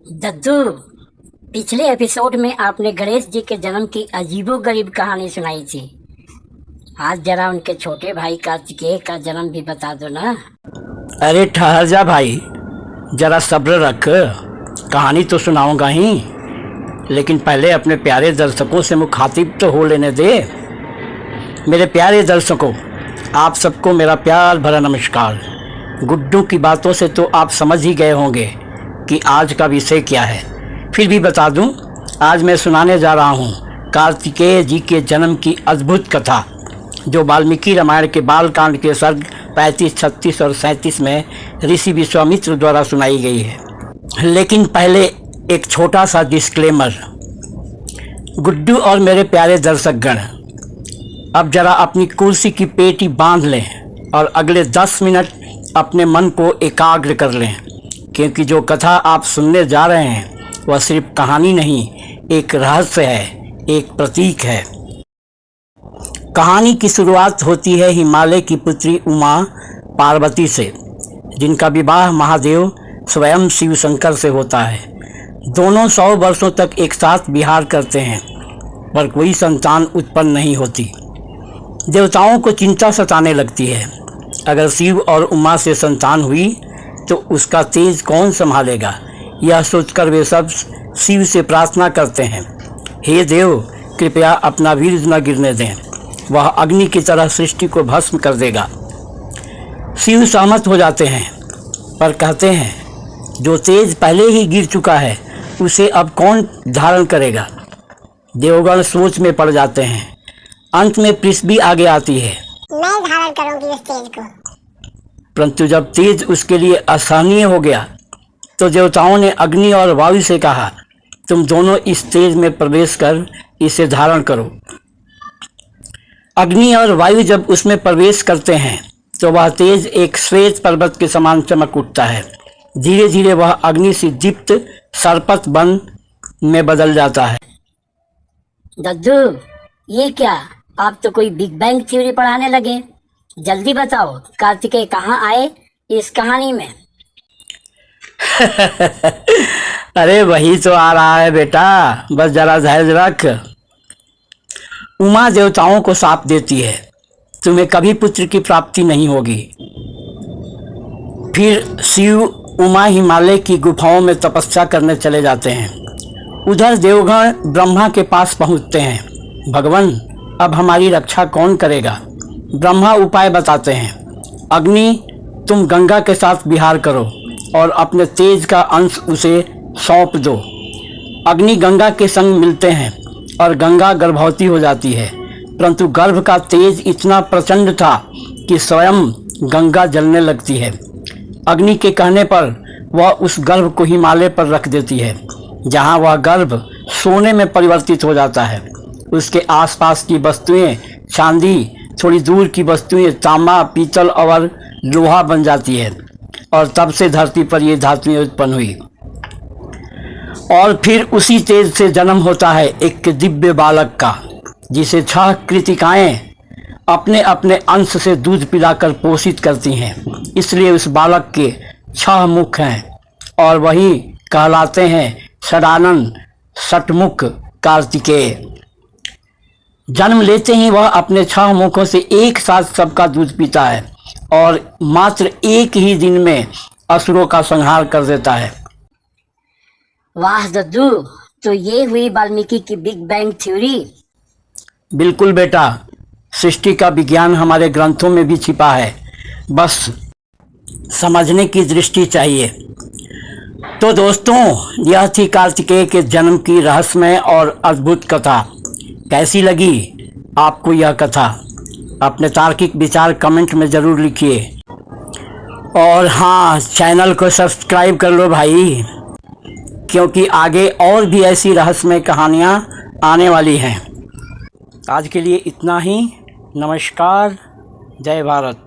दद्दू, पिछले एपिसोड में आपने गणेश जी के जन्म की अजीबोगरीब कहानी सुनाई थी। आज जरा उनके छोटे भाई कार्तिकेय का जन्म भी बता दो ना। अरे ठहर जा भाई, जरा सब्र रख, कहानी तो सुनाऊंगा ही, लेकिन पहले अपने प्यारे दर्शकों से मुखातिब तो हो लेने दे। मेरे प्यारे दर्शकों, आप सबको मेरा प्यार भरा नमस्कार। गुड्डू की बातों से तो आप समझ ही गए होंगे कि आज का विषय क्या है। फिर भी बता दूं, आज मैं सुनाने जा रहा हूं कार्तिकेय जी के जन्म की अद्भुत कथा, जो वाल्मीकि रामायण के बालकांड के सर्ग 35, 36 और 37 में ऋषि विश्वामित्र द्वारा सुनाई गई है। लेकिन पहले एक छोटा सा डिस्क्लेमर। गुड्डू और मेरे प्यारे दर्शकगण, अब जरा अपनी कुर्सी की पेटी बांध लें और अगले 10 मिनट अपने मन को एकाग्र कर लें, क्योंकि जो कथा आप सुनने जा रहे हैं वह सिर्फ कहानी नहीं, एक रहस्य है, एक प्रतीक है। कहानी की शुरुआत होती है हिमालय की पुत्री उमा पार्वती से, जिनका विवाह महादेव स्वयं शिव शंकर से होता है। दोनों 100 वर्षों तक एक साथ विहार करते हैं, पर कोई संतान उत्पन्न नहीं होती। देवताओं को चिंता सताने लगती है। अगर शिव और उमा से संतान हुई तो उसका तेज कौन संभालेगा। यह सोचकर वे सब शिव से प्रार्थना करते हैं, हे देव, कृपया अपना वीर न गिरने दें, वह अग्नि की तरह सृष्टि को भस्म कर देगा। शिव सहमत हो जाते हैं, पर कहते हैं जो तेज पहले ही गिर चुका है उसे अब कौन धारण करेगा। देवगण सोच में पड़ जाते हैं। अंत में पृथ्वी आगे आती है। मैं धारण करूंगी उस तेज को। परंतु जब तेज उसके लिए असहनीय हो गया तो देवताओं ने अग्नि और वायु से कहा, तुम दोनों इस तेज में प्रवेश कर इसे धारण करो। अग्नि और वायु जब उसमें प्रवेश करते हैं तो वह तेज एक श्वेत पर्वत के समान चमक उठता है। धीरे धीरे वह अग्नि से दीप्त सर्पत वन में बदल जाता है। दद्दू, ये क्या, आप तो कोई बिग बैंग थ्योरी पढ़ाने लगे। जल्दी बताओ, कार्तिकेय कहाँ आए इस कहानी में। अरे वही तो आ रहा है बेटा, बस जरा धैर्य रख। उमा देवताओं को शाप देती है, तुम्हें कभी पुत्र की प्राप्ति नहीं होगी। फिर शिव उमा हिमालय की गुफाओं में तपस्या करने चले जाते हैं। उधर देवगण ब्रह्मा के पास पहुंचते हैं। भगवान, अब हमारी रक्षा कौन करेगा। ब्रह्मा उपाय बताते हैं। अग्नि, तुम गंगा के साथ विहार करो और अपने तेज का अंश उसे सौंप दो। अग्नि गंगा के संग मिलते हैं और गंगा गर्भवती हो जाती है, परंतु गर्भ का तेज इतना प्रचंड था कि स्वयं गंगा जलने लगती है। अग्नि के कहने पर वह उस गर्भ को हिमालय पर रख देती है, जहाँ वह गर्भ सोने में परिवर्तित हो जाता है। उसके आसपास की वस्तुएं चांदी, थोड़ी दूर की वस्तुएं तांबा, पीतल और लोहा बन जाती है, और तब से धरती पर ये धातुएं उत्पन्न हुई। और फिर उसी तेज से जन्म होता है एक दिव्य बालक का, जिसे 6 कृतिकाएं अपने अपने अंश से दूध पिलाकर पोषित करती हैं। इसलिए उस बालक के 6 मुख हैं और वही कहलाते हैं षडानन षटमुख कार्तिकेय। जन्म लेते ही वह अपने 6 मुखों से एक साथ सबका दूध पीता है और मात्र एक ही दिन में असुरों का संहार कर देता है। वाह दद्दू, तो ये हुई वाल्मीकि की बिग बैंग थ्योरी। बिल्कुल बेटा, सृष्टि का विज्ञान हमारे ग्रंथों में भी छिपा है, बस समझने की दृष्टि चाहिए। तो दोस्तों, यह थी कार्तिकेय के जन्म की रहस्यमय और अद्भुत कथा। कैसी लगी आपको यह कथा? अपने तार्किक विचार कमेंट में ज़रूर लिखिए। और हाँ, चैनल को सब्सक्राइब कर लो भाई, क्योंकि आगे और भी ऐसी रहस्यमय कहानियाँ आने वाली हैं। आज के लिए इतना ही। नमस्कार, जय भारत।